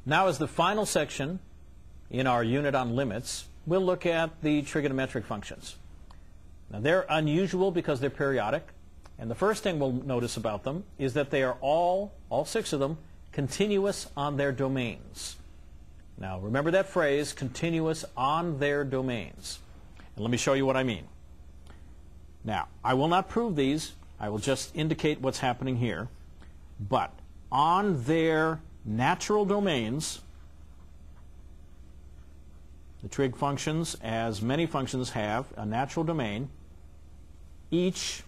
Now, as the final section in our unit on limits, we'll look at the trigonometric functions. Now, they're unusual because they're periodic, and the first thing we'll notice about them is that they are all 6 of them, continuous on their domains. Now, remember that phrase, continuous on their domains. And let me show you what I mean. Now, I will not prove these. I will just indicate what's happening here. But on their natural domains, the trig functions, as many functions have a natural domain, each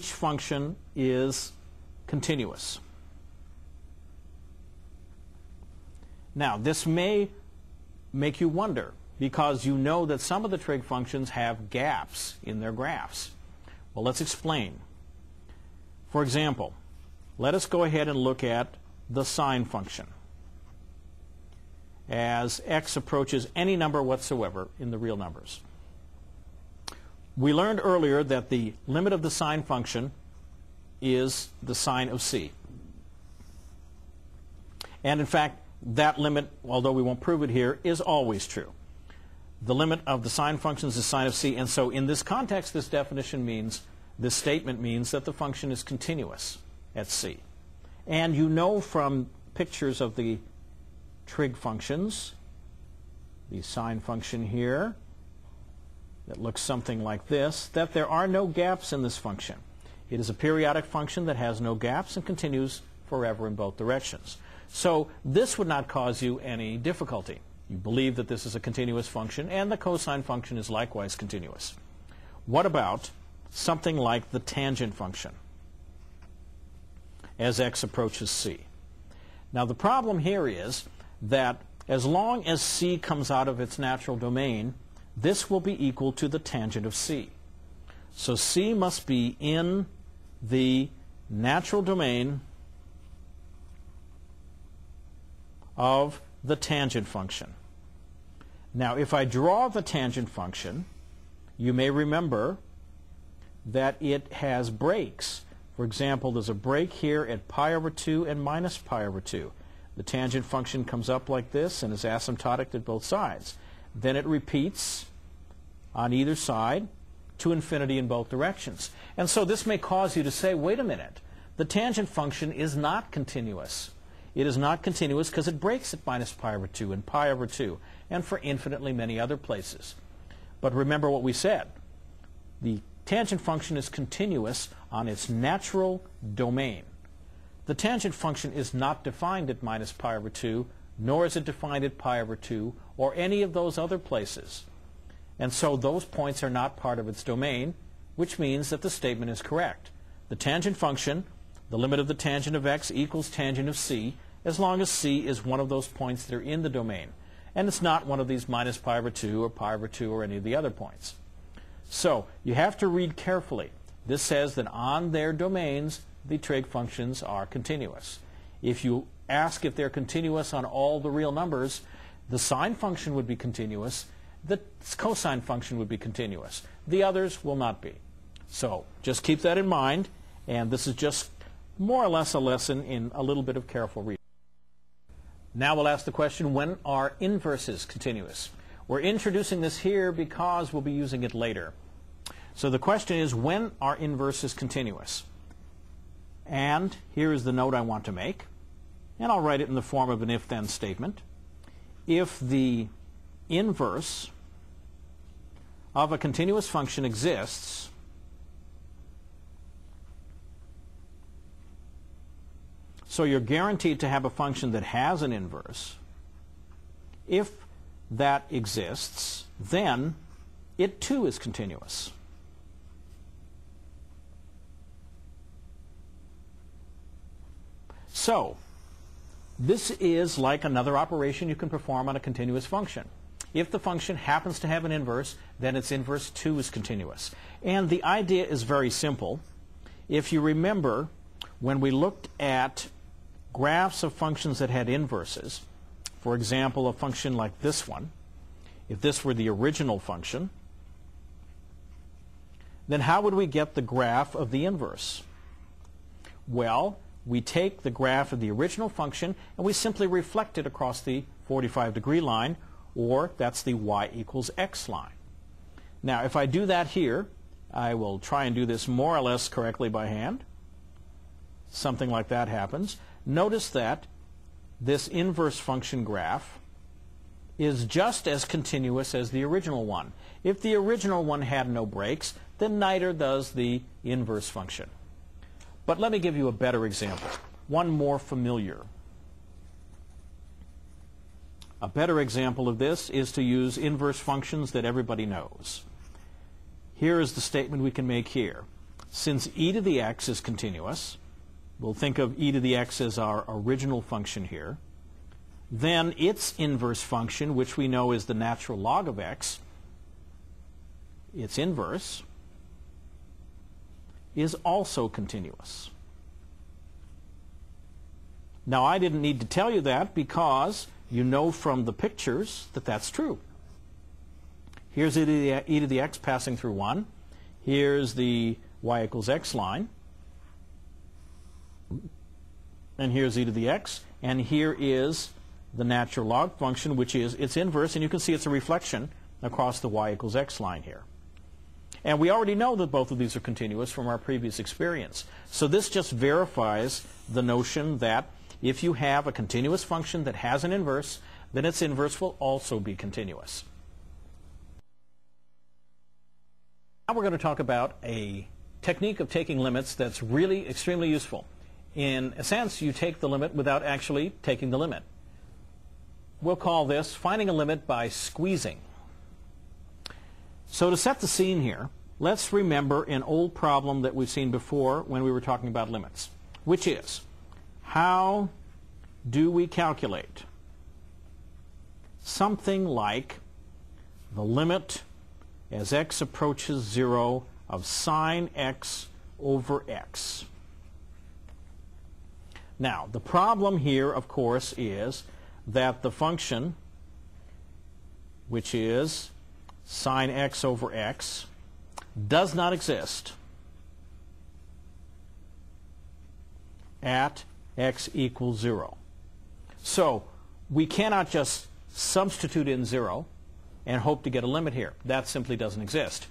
function is continuous. Now, this may make you wonder, because you know that some of the trig functions have gaps in their graphs. Well, let's explain. For example, let us go ahead and look at the sine function as x approaches any number whatsoever in the real numbers. We learned earlier that the limit of the sine function is the sine of c. And in fact, that limit, although we won't prove it here, is always true. The limit of the sine functions is sine of c, and so in this context, this definition means, this statement means that the function is continuous at c. And you know from pictures of the trig functions, the sine function here, that looks something like this, that there are no gaps in this function. It is a periodic function that has no gaps and continues forever in both directions. So this would not cause you any difficulty. You believe that this is a continuous function, and the cosine function is likewise continuous. What about something like the tangent function as x approaches c? Now, the problem here is that as long as c comes out of its natural domain, this will be equal to the tangent of c. So c must be in the natural domain of the tangent function. Now, if I draw the tangent function, you may remember that it has breaks. For example, there's a break here at pi over 2 and minus pi over 2. The tangent function comes up like this and is asymptotic at both sides. Then it repeats on either side to infinity in both directions. And so this may cause you to say, wait a minute, the tangent function is not continuous. It is not continuous because it breaks at minus pi over 2 and pi over 2 and for infinitely many other places. But remember what we said. The tangent function is continuous on its natural domain. The tangent function is not defined at minus pi over 2, nor is it defined at pi over 2 or any of those other places. And so those points are not part of its domain, which means that the statement is correct. The tangent function, the limit of the tangent of x equals tangent of c, as long as c is one of those points that are in the domain. And it's not one of these minus pi over 2 or pi over 2 or any of the other points. So you have to read carefully. This says that on their domains, the trig functions are continuous. If you ask if they're continuous on all the real numbers, the sine function would be continuous, the cosine function would be continuous. The others will not be. So just keep that in mind, and this is just more or less a lesson in a little bit of careful reading. Now we'll ask the question, when are inverses continuous? We're introducing this here because we'll be using it later. So the question is, when are inverses continuous? And here is the note I want to make, and I'll write it in the form of an if-then statement. If the inverse of a continuous function exists, so you're guaranteed to have a function that has an inverse. If that exists, then it too is continuous. So this is like another operation you can perform on a continuous function. If the function happens to have an inverse, then its inverse too is continuous. And the idea is very simple. If you remember, when we looked at graphs of functions that had inverses, for example, a function like this one, if this were the original function, then how would we get the graph of the inverse? Well, we take the graph of the original function and we simply reflect it across the 45-degree line, or that's the y equals x line. Now, if I do that here, I will try and do this more or less correctly by hand. Something like that happens. Notice that this inverse function graph is just as continuous as the original one. If the original one had no breaks, then neither does the inverse function. But let me give you a better example, one more familiar. A better example of this is to use inverse functions that everybody knows. Here is the statement we can make here. Since e to the x is continuous, we'll think of e to the x as our original function here, then its inverse function, which we know is the natural log of x, its inverse, is also continuous. Now, I didn't need to tell you that because you know from the pictures that that's true. Here's e to the x passing through 1. Here's the y equals x line. And here's e to the x. And here is the natural log function, which is its inverse. And you can see it's a reflection across the y equals x line here. And we already know that both of these are continuous from our previous experience. So this just verifies the notion that if you have a continuous function that has an inverse, then its inverse will also be continuous. Now we're going to talk about a technique of taking limits that's really extremely useful. In a sense, you take the limit without actually taking the limit. We'll call this finding a limit by squeezing. So to set the scene here, let's remember an old problem that we've seen before when we were talking about limits, which is, how do we calculate something like the limit as x approaches 0 of sine x over x? Now, the problem here, of course, is that the function, which is sine x over x, does not exist at x equals 0. So we cannot just substitute in 0 and hope to get a limit here. That simply doesn't exist.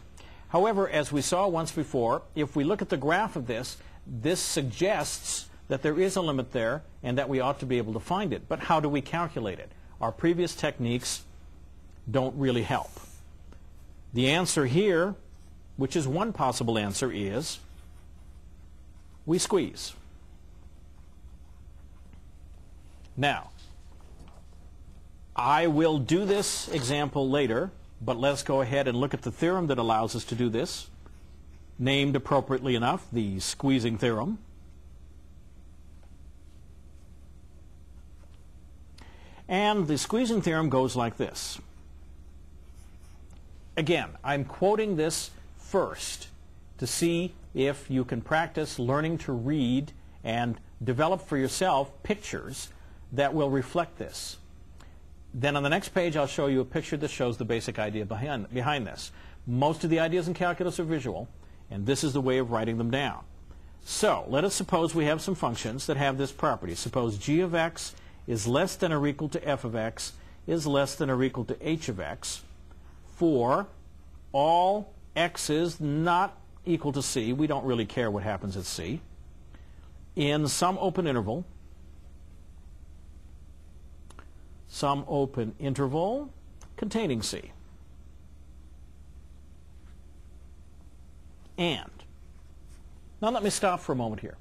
However, as we saw once before, if we look at the graph of this, this suggests that there is a limit there and that we ought to be able to find it. But how do we calculate it? Our previous techniques don't really help. The answer here, which is one possible answer, is we squeeze. Now, I will do this example later, but let's go ahead and look at the theorem that allows us to do this, named appropriately enough, the Squeezing Theorem. And the Squeezing Theorem goes like this. Again, I'm quoting this first to see if you can practice learning to read and develop for yourself pictures that will reflect this. Then on the next page, I'll show you a picture that shows the basic idea behind this. Most of the ideas in calculus are visual, and this is the way of writing them down. So let us suppose we have some functions that have this property. Suppose g of x is less than or equal to f of x is less than or equal to h of x for all x's not equal to c. We don't really care what happens at c. In some open interval containing c. And, now let me stop for a moment here.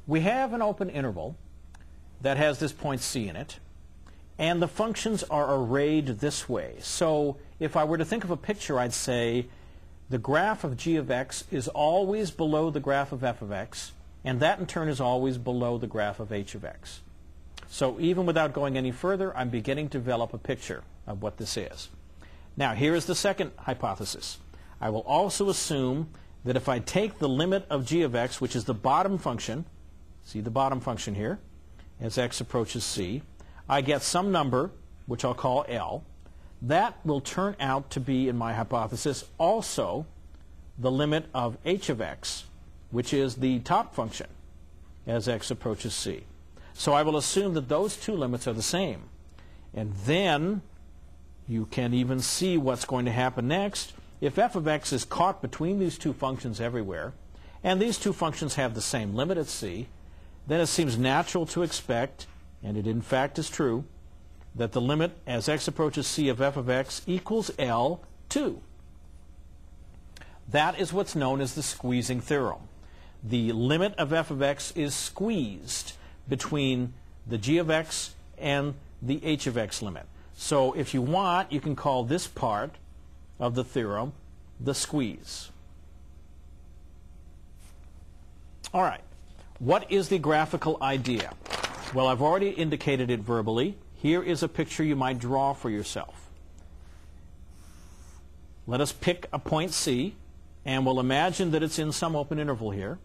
We have an open interval that has this point c in it, and the functions are arrayed this way. So if I were to think of a picture, I'd say the graph of g of x is always below the graph of f of x, and that in turn is always below the graph of h of x. So even without going any further, I'm beginning to develop a picture of what this is. Now, here is the second hypothesis. I will also assume that if I take the limit of g of x, which is the bottom function, see the bottom function here, as x approaches c, I get some number, which I'll call L. That will turn out to be, in my hypothesis, also the limit of h of x, which is the top function. as x approaches c. So I will assume that those two limits are the same. And then you can even see what's going to happen next. If f of x is caught between these two functions everywhere, and these two functions have the same limit at c, then it seems natural to expect, and it in fact is true, that the limit as x approaches c of f of x equals L2. That is what's known as the squeezing theorem. The limit of f of x is squeezed between the g of x and the h of x limit. So if you want, you can call this part of the theorem the squeeze. All right. What is the graphical idea? Well, I've already indicated it verbally. Here is a picture you might draw for yourself. Let us pick a point C, and we'll imagine that it's in some open interval here,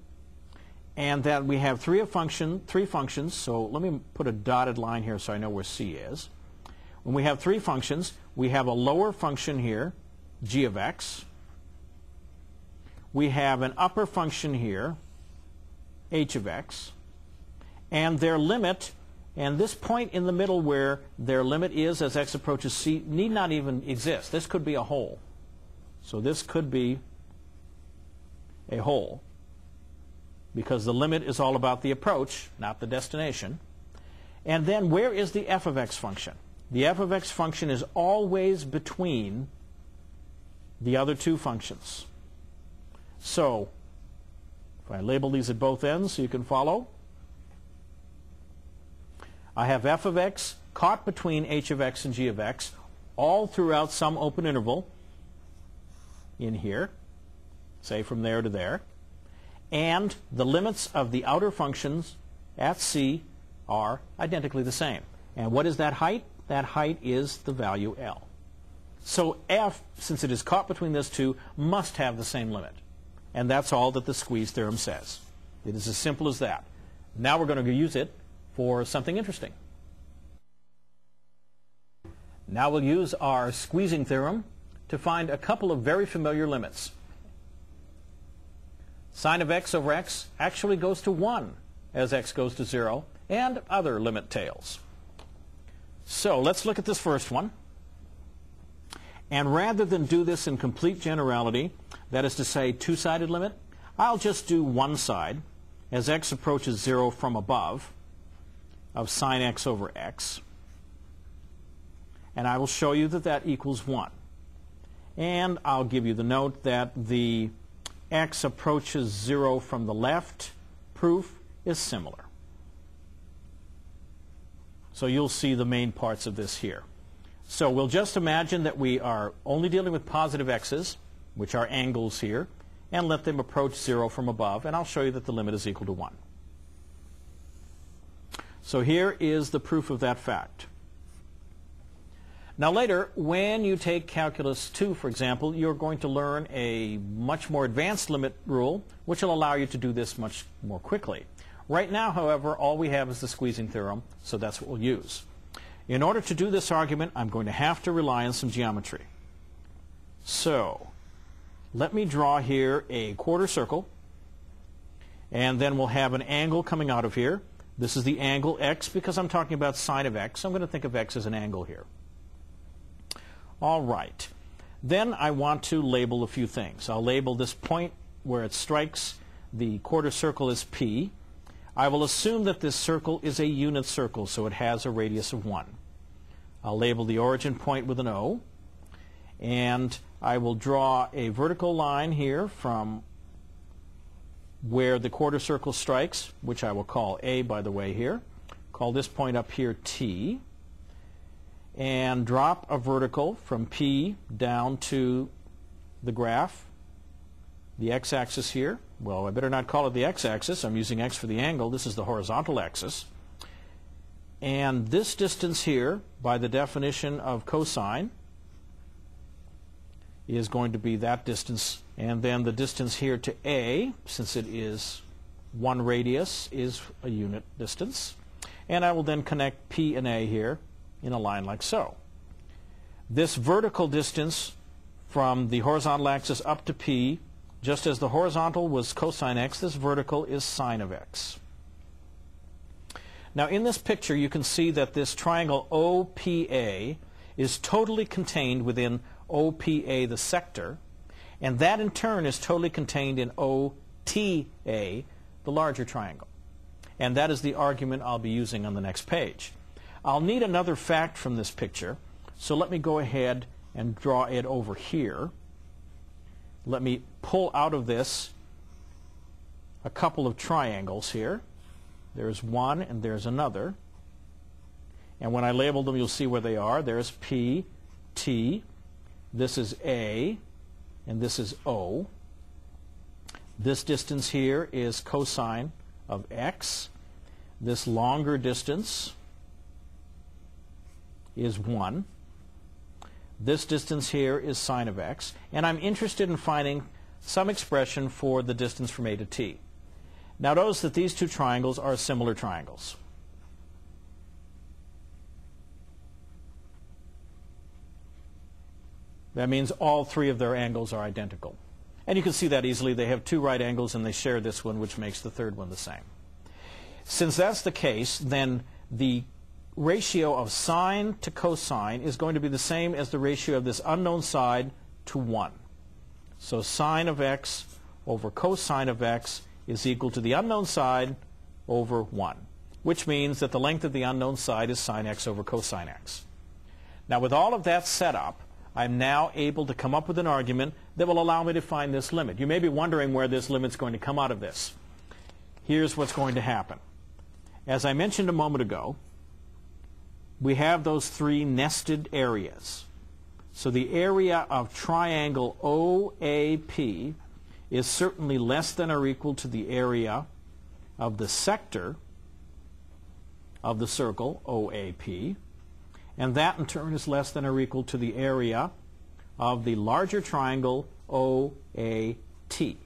and that we have three functions. So let me put a dotted line here so I know where C is. When we have three functions, we have a lower function here, g of x. We have an upper function here, h of x, and their limit, and this point in the middle where their limit is as x approaches c need not even exist. This could be a hole. So this could be a hole, because the limit is all about the approach, not the destination. And then where is the f of x function? The f of x function is always between the other two functions. So if I label these at both ends so you can follow, I have f of x caught between h of x and g of x all throughout some open interval in here, say from there to there, and the limits of the outer functions at c are identically the same. And what is that height? That height is the value L. So f, since it is caught between those two, must have the same limit. And that's all that the squeeze theorem says. It is as simple as that. Now we're going to use it for something interesting. Now we'll use our squeezing theorem to find a couple of very familiar limits. Sine of x over x actually goes to 1 as x goes to 0, and other limit tails. So let's look at this first one. And rather than do this in complete generality, that is to say two-sided limit, I'll just do one side as x approaches 0 from above of sine x over x. And I will show you that that equals 1. And I'll give you the note that the x approaches 0 from the left proof is similar. So you'll see the main parts of this here. So we'll just imagine that we are only dealing with positive x's, which are angles here, and let them approach 0 from above, and I'll show you that the limit is equal to 1. So here is the proof of that fact. Now later, when you take Calculus 2, for example, you're going to learn a much more advanced limit rule, which will allow you to do this much more quickly. Right now, however, all we have is the squeezing theorem, so that's what we'll use. In order to do this argument, I'm going to have to rely on some geometry. So let me draw here a quarter circle, and then we'll have an angle coming out of here. This is the angle x because I'm talking about sine of x. I'm going to think of x as an angle here. All right. Then I want to label a few things. I'll label this point where it strikes the quarter circle as P. I will assume that this circle is a unit circle, so it has a radius of 1. I'll label the origin point with an O, and I will draw a vertical line here from where the quarter circle strikes, which I will call A, by the way, here. Call this point up here T, and drop a vertical from P down to the graph, the x-axis here. Well, I better not call it the x-axis. I'm using x for the angle. This is the horizontal axis. And this distance here, by the definition of cosine, is going to be that distance. And then the distance here to A, since it is one radius, is a unit distance. And I will then connect P and A here in a line like so. This vertical distance from the horizontal axis up to P, just as the horizontal was cosine x, this vertical is sine of x. Now in this picture you can see that this triangle OPA is totally contained within OPA, the sector, and that in turn is totally contained in OTA, the larger triangle. And that is the argument I'll be using on the next page. I'll need another fact from this picture, so let me go ahead and draw it over here. Let me pull out of this a couple of triangles here. There's one and there's another. And when I label them, you'll see where they are. There's P, T, this is A, and this is O. This distance here is cosine of x. This longer distance is 1. This distance here is sine of x. And I'm interested in finding some expression for the distance from A to T. Now notice that these two triangles are similar triangles. That means all three of their angles are identical. And you can see that easily. They have two right angles and they share this one, which makes the third one the same. Since that's the case, then the ratio of sine to cosine is going to be the same as the ratio of this unknown side to 1. So sine of x over cosine of x is equal to the unknown side over 1, which means that the length of the unknown side is sine x over cosine x. Now with all of that set up, I'm now able to come up with an argument that will allow me to find this limit. You may be wondering where this limit's going to come out of this. Here's what's going to happen. As I mentioned a moment ago, we have those three nested areas. So the area of triangle OAP is certainly less than or equal to the area of the sector of the circle OAP, and that in turn is less than or equal to the area of the larger triangle OAT.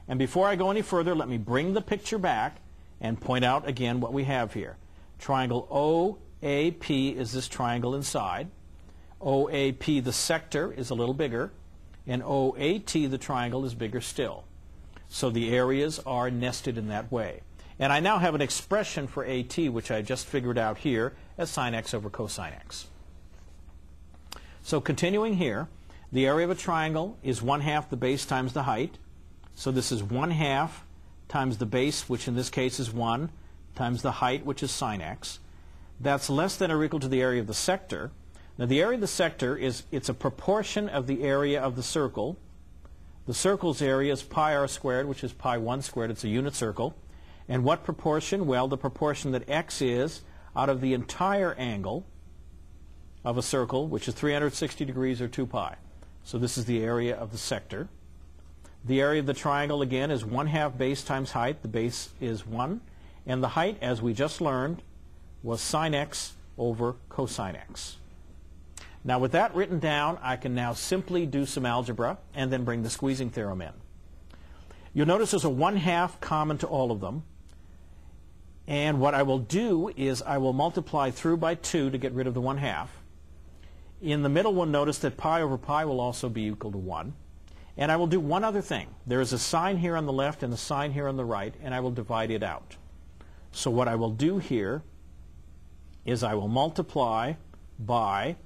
And before I go any further, let me bring the picture back and point out again what we have here. Triangle OAP is this triangle inside. OAP, the sector, is a little bigger, and OAT, the triangle, is bigger still. So the areas are nested in that way. And I now have an expression for AT, which I just figured out here, as sine x over cosine x. So continuing here, the area of a triangle is 1/2 the base times the height. So this is 1/2 times the base, which in this case is 1, times the height, which is sine x. That's less than or equal to the area of the sector. Now the area of the sector it's a proportion of the area of the circle. The circle's area is pi r squared, which is pi 1 squared. It's a unit circle. And what proportion? Well, the proportion that x is out of the entire angle of a circle, which is 360 degrees or 2 pi. So this is the area of the sector. The area of the triangle, again, is 1/2 base times height. The base is 1. And the height, as we just learned, was sine x over cosine x. Now with that written down, I can now simply do some algebra and then bring the squeezing theorem in. You'll notice there's a 1/2 common to all of them. And what I will do is I will multiply through by 2 to get rid of the 1/2. In the middle one, notice that pi over pi will also be equal to 1. And I will do one other thing. There is a sign here on the left and a sign here on the right, and I will divide it out. So what I will do here is I will multiply by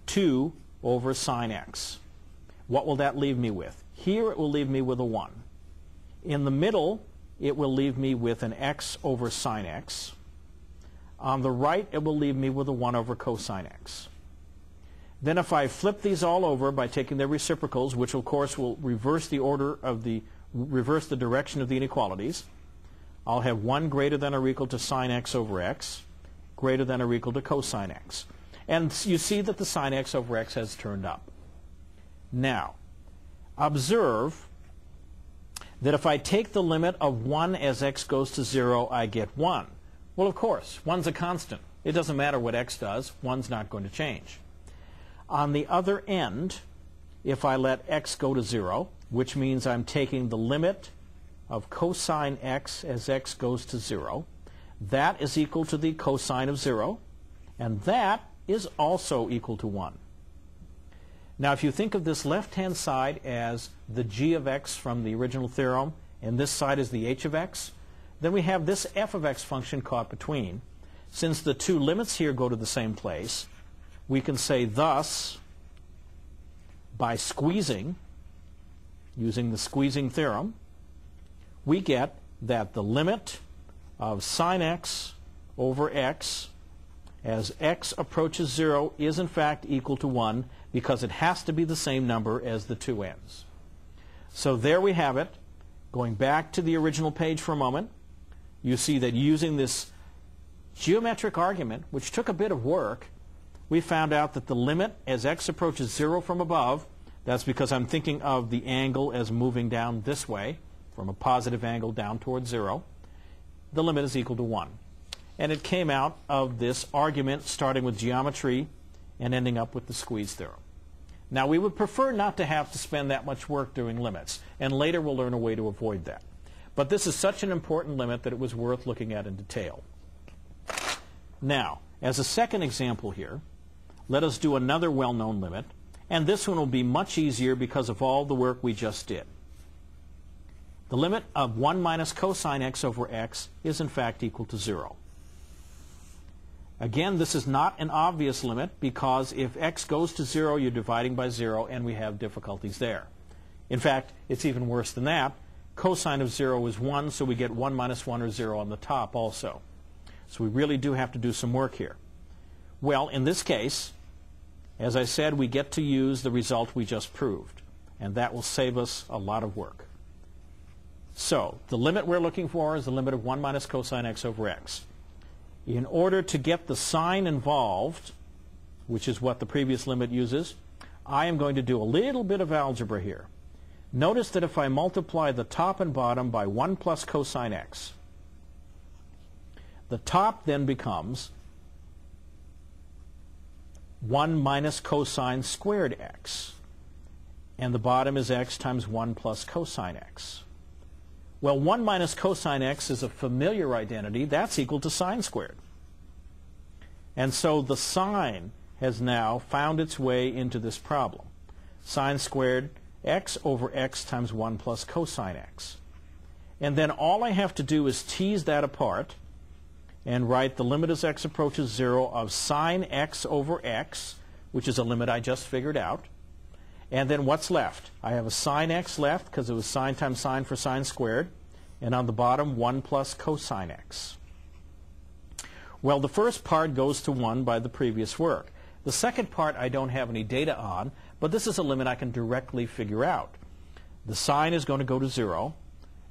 2 over sine x. What will that leave me with? Here it will leave me with a 1. In the middle, it will leave me with an x over sine x. On the right, it will leave me with a 1 over cosine x. Then if I flip these all over by taking their reciprocals, which of course will reverse the direction of the inequalities, I'll have 1 greater than or equal to sine x over x, greater than or equal to cosine x. And you see that the sine x over x has turned up. Now, observe that if I take the limit of 1 as x goes to 0, I get 1. Well, of course, 1's a constant. It doesn't matter what x does. 1's not going to change. On the other end, if I let x go to 0, which means I'm taking the limit of cosine x as x goes to 0, that is equal to the cosine of 0, and that is also equal to 1. Now, if you think of this left-hand side as the g of x from the original theorem, and this side is the h of x, then we have this f of x function caught between. Since the two limits here go to the same place, we can say thus, by squeezing, using the squeezing theorem, we get that the limit of sine x over x as x approaches 0 is in fact equal to 1 because it has to be the same number as the two ends. So there we have it. Going back to the original page for a moment, you see that using this geometric argument, which took a bit of work, we found out that the limit as x approaches 0 from above, that's because I'm thinking of the angle as moving down this way, from a positive angle down towards 0, the limit is equal to 1. And it came out of this argument starting with geometry and ending up with the squeeze theorem. Now we would prefer not to have to spend that much work doing limits, and later we'll learn a way to avoid that. But this is such an important limit that it was worth looking at in detail. Now, as a second example here, let us do another well-known limit, and this one will be much easier because of all the work we just did. The limit of 1 minus cosine x over x is in fact equal to 0. Again, this is not an obvious limit because if x goes to 0, you're dividing by 0, and we have difficulties there. In fact, it's even worse than that. Cosine of 0 is 1, so we get 1 minus 1 or 0 on the top also. So we really do have to do some work here. Well, in this case, as I said, we get to use the result we just proved, and that will save us a lot of work. So the limit we're looking for is the limit of 1 minus cosine x over x. In order to get the sign involved, which is what the previous limit uses, I am going to do a little bit of algebra here. Notice that if I multiply the top and bottom by 1 plus cosine x, the top then becomes 1 minus cosine squared x, and the bottom is x times 1 plus cosine x. Well, 1 minus cosine x is a familiar identity. That's equal to sine squared. And so the sine has now found its way into this problem. Sine squared x over x times 1 plus cosine x. And then all I have to do is tease that apart and write the limit as x approaches 0 of sine x over x, which is a limit I just figured out. And then what's left? I have a sine x left because it was sine times sine for sine squared. And on the bottom, 1 plus cosine x. Well, the first part goes to 1 by the previous work. The second part I don't have any data on, but this is a limit I can directly figure out. The sine is going to go to 0.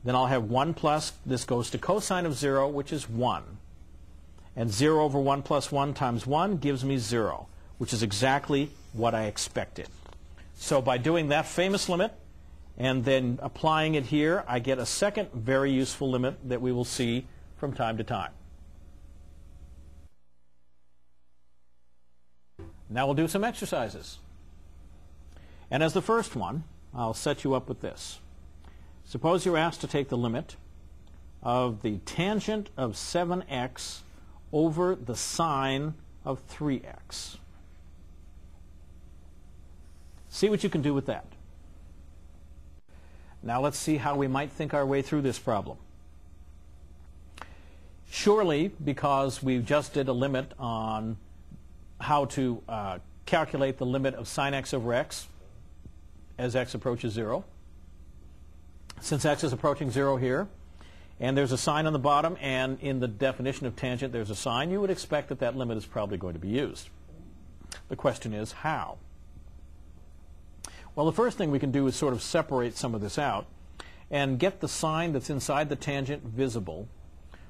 Then I'll have 1 plus, this goes to cosine of 0, which is 1. And 0 over 1 plus 1 times 1 gives me 0, which is exactly what I expected. So by doing that famous limit and then applying it here, I get a second very useful limit that we will see from time to time. Now we'll do some exercises. And as the first one, I'll set you up with this. Suppose you're asked to take the limit of the tangent of 7x over the sine of 3x. See what you can do with that. Now let's see how we might think our way through this problem. Surely, because we just did a limit on how to calculate the limit of sine x over x as x approaches 0. Since x is approaching 0 here, and there's a sign on the bottom, and in the definition of tangent there's a sign, you would expect that that limit is probably going to be used. The question is, how? Well, the first thing we can do is sort of separate some of this out and get the sign that's inside the tangent visible.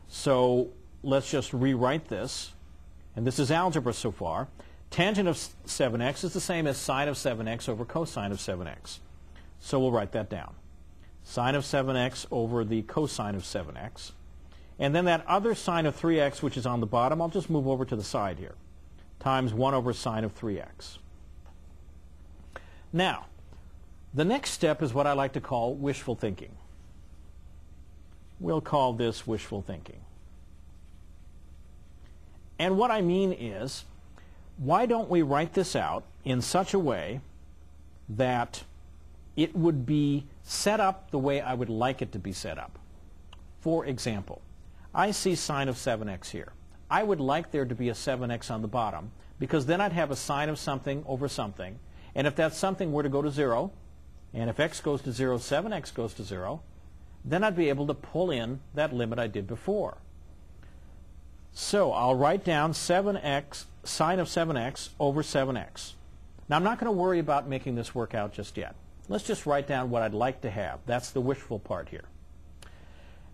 So let's just rewrite this. And this is algebra so far. Tangent of 7x is the same as sine of 7x over cosine of 7x. So we'll write that down. Sine of 7x over the cosine of 7x. And then that other sine of 3x, which is on the bottom, I'll just move over to the side here, times 1 over sine of 3x. Now, the next step is what I like to call wishful thinking. We'll call this wishful thinking. And what I mean is, why don't we write this out in such a way that it would be set up the way I would like it to be set up? For example, I see sine of 7x here. I would like there to be a 7x on the bottom, because then I'd have a sine of something over something. And if that something were to go to 0, and if x goes to 0, 7x goes to 0, then I'd be able to pull in that limit I did before. So I'll write down 7x, sine of 7x over 7x. Now I'm not going to worry about making this work out just yet. Let's just write down what I'd like to have. That's the wishful part here.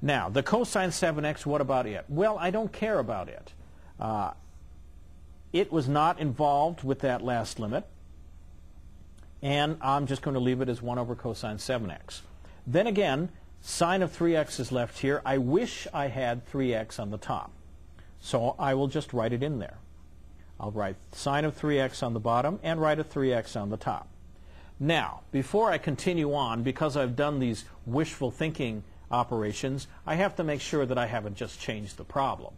Now, the cosine 7x, what about it? Well, I don't care about it. It was not involved with that last limit, and I'm just going to leave it as 1 over cosine 7x. Then again, sine of 3x is left here. I wish I had 3x on the top, so I will just write it in there. I'll write sine of 3x on the bottom and write a 3x on the top. Now, before I continue on, because I've done these wishful thinking operations, I have to make sure that I haven't just changed the problem.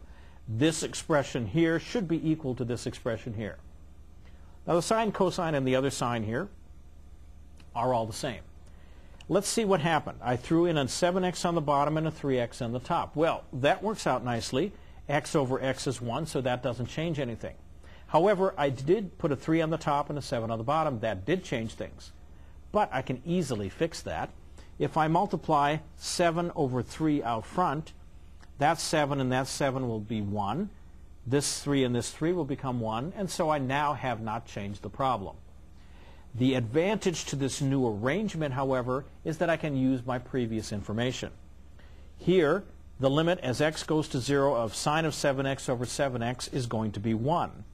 This expression here should be equal to this expression here. Now the sine, cosine, and the other sign here are all the same. Let's see what happened. I threw in a 7x on the bottom and a 3x on the top. Well, that works out nicely. X over x is 1, so that doesn't change anything. However, I did put a 3 on the top and a 7 on the bottom. That did change things. But I can easily fix that. If I multiply 7 over 3 out front, that 7 and that 7 will be 1. This 3 and this 3 will become 1, and so I now have not changed the problem. The advantage to this new arrangement, however, is that I can use my previous information. Here, the limit as x goes to 0 of sine of 7x over 7x is going to be 1.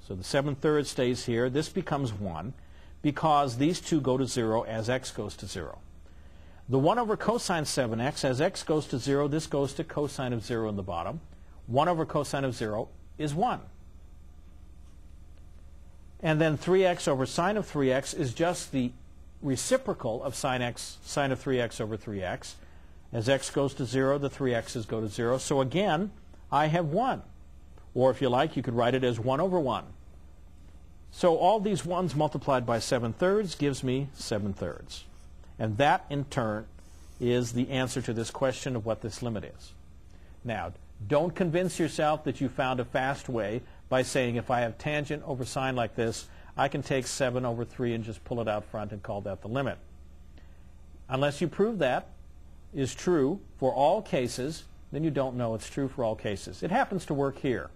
So the 7/3 stays here. This becomes 1 because these two go to 0 as x goes to 0. The 1 over cosine 7x, as x goes to 0, this goes to cosine of 0 in the bottom. 1 over cosine of 0 is 1. And then 3x over sine of 3x is just the reciprocal of sine of 3x over 3x. As x goes to 0, the 3x's go to 0. So again, I have 1. Or if you like, you could write it as 1 over 1. So all these 1s multiplied by 7/3 gives me 7/3. And that, in turn, is the answer to this question of what this limit is. Now, don't convince yourself that you found a fast way by saying if I have tangent over sine like this, I can take 7 over 3 and just pull it out front and call that the limit. Unless you prove that is true for all cases, then you don't know it's true for all cases. It happens to work here.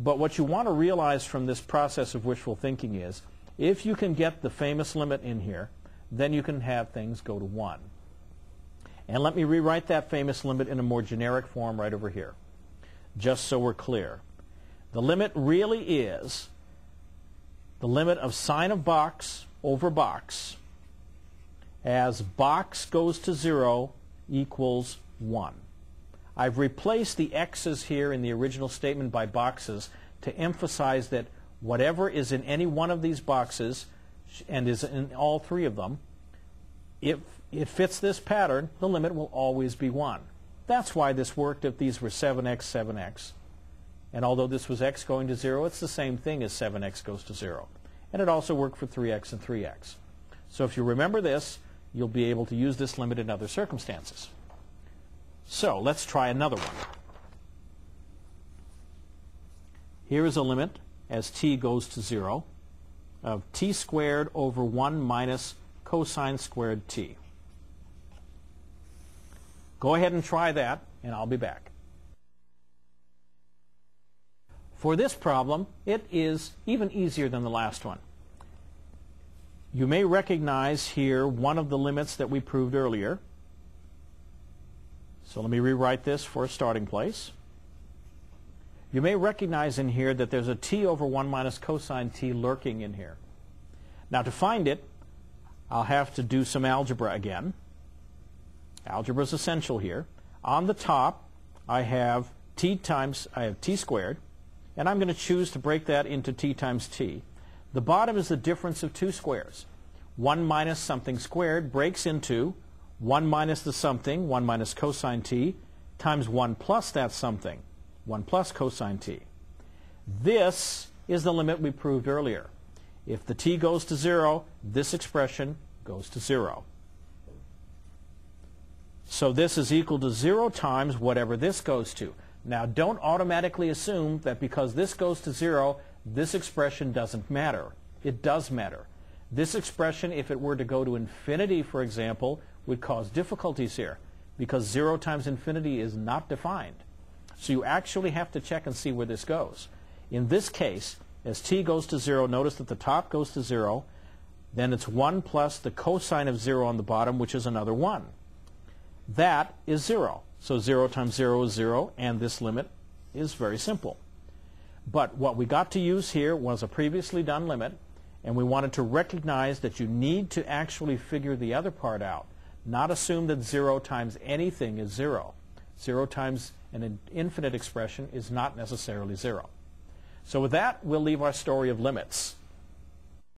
But what you want to realize from this process of wishful thinking is if you can get the famous limit in here, then you can have things go to 1. And let me rewrite that famous limit in a more generic form right over here, just so we're clear. The limit really is the limit of sine of box over box as box goes to 0 equals 1. I've replaced the x's here in the original statement by boxes to emphasize that whatever is in any one of these boxes and is in all three of them, if it fits this pattern, the limit will always be 1. That's why this worked if these were 7x, 7x. And although this was x going to 0, it's the same thing as 7x goes to 0. And it also worked for 3x and 3x. So if you remember this, you'll be able to use this limit in other circumstances. So let's try another one. Here is a limit as t goes to 0 of t squared over 1 minus cosine squared t. Go ahead and try that, and I'll be back. For this problem, it is even easier than the last one. You may recognize here one of the limits that we proved earlier. So let me rewrite this for a starting place. You may recognize in here that there's a t over 1 minus cosine t lurking in here. Now to find it, I'll have to do some algebra again. Algebra is essential here. On the top, I have t squared, and I'm going to choose to break that into t times t. The bottom is the difference of two squares. 1 minus something squared breaks into 1 minus the something, 1 minus cosine t, times 1 plus that something, 1 plus cosine t. This is the limit we proved earlier. If the t goes to 0, this expression goes to 0. So this is equal to 0 times whatever this goes to. Now, don't automatically assume that because this goes to 0, this expression doesn't matter. It does matter. This expression, if it were to go to infinity, for example, would cause difficulties here because 0 times infinity is not defined. So you actually have to check and see where this goes. In this case, as t goes to 0, notice that the top goes to 0, then it's 1 plus the cosine of 0 on the bottom, which is another 1. That is 0. So 0 times 0 is 0, and this limit is very simple. But what we got to use here was a previously done limit, and we wanted to recognize that you need to actually figure the other part out, not assume that 0 times anything is 0. 0 times an infinite expression is not necessarily 0. So with that, we'll leave our story of limits.